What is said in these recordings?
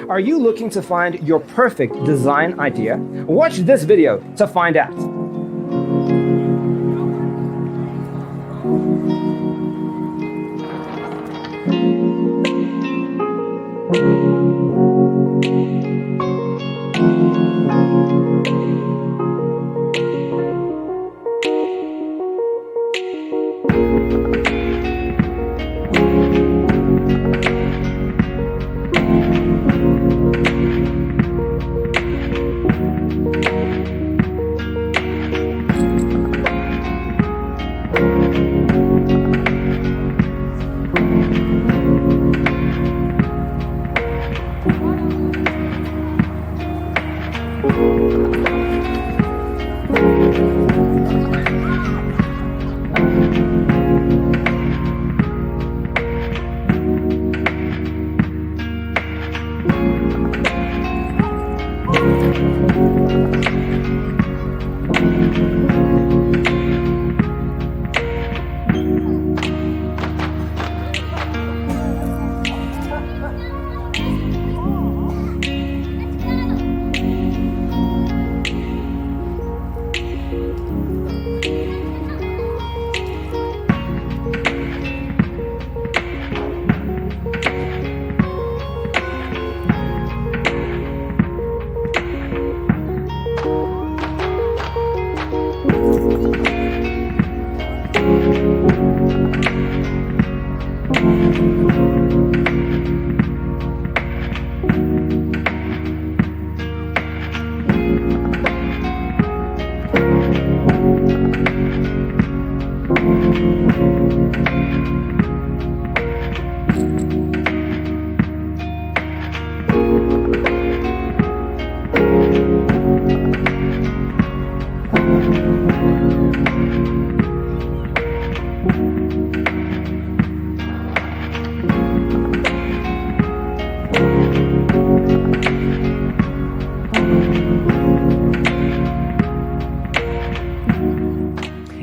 Are you looking to find your perfect design idea? Watch this video to find out.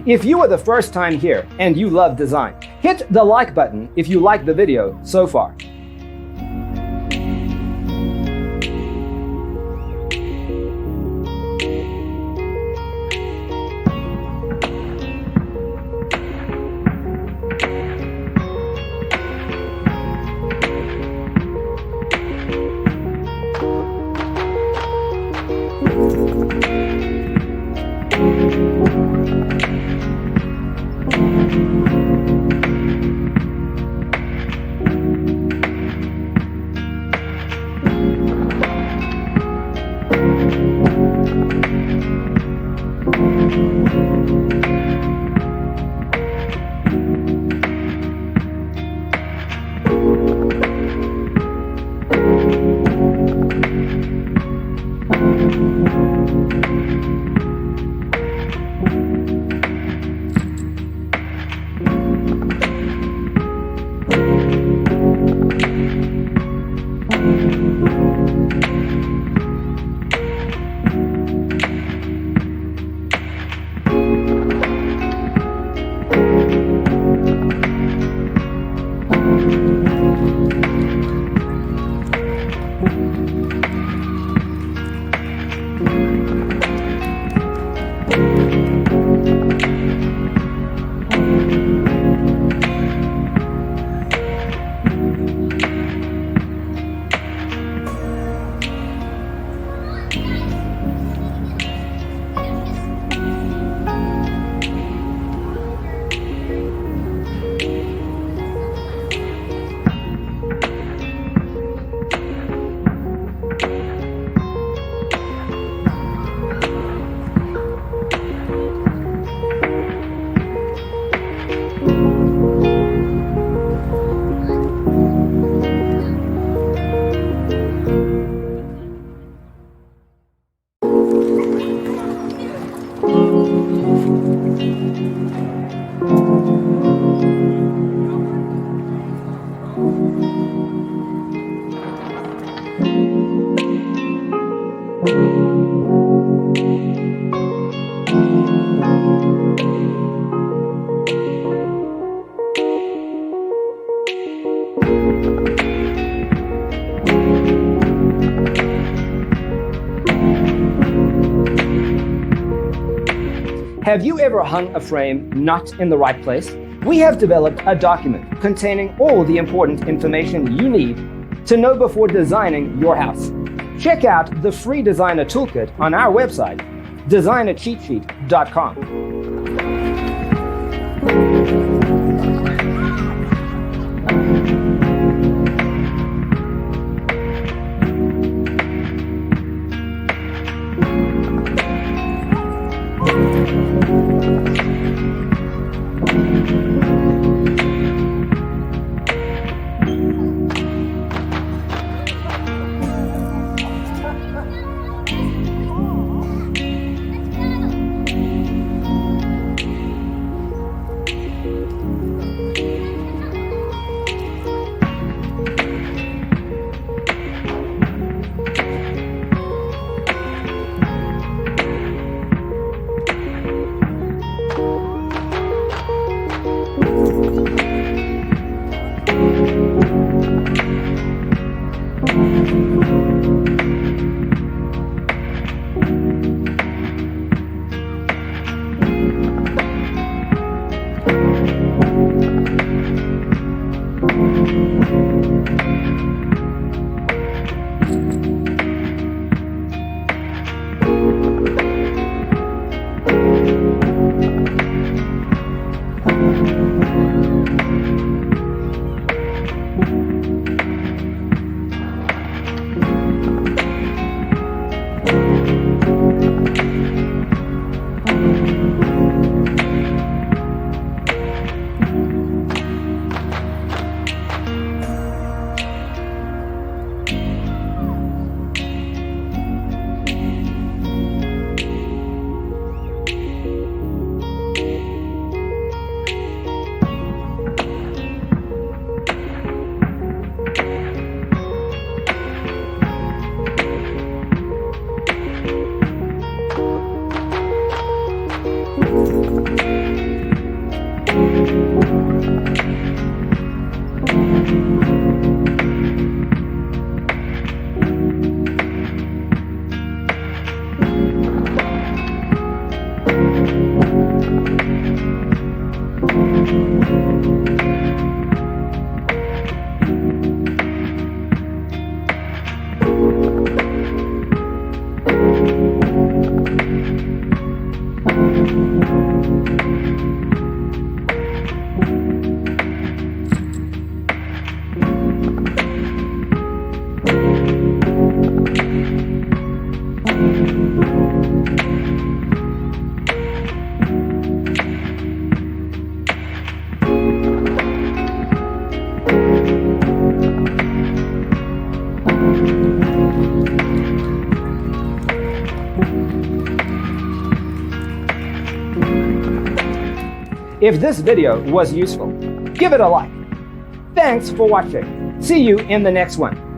If you are the first time here and you love design, hit the like button if you like the video so far. Have you ever hung a frame not in the right place? We have developed a document containing all the important information you need to know before designing your house. Check out the free designer toolkit on our website, designercheatsheet.com. If this video was useful, give it a like. Thanks for watching. See you in the next one.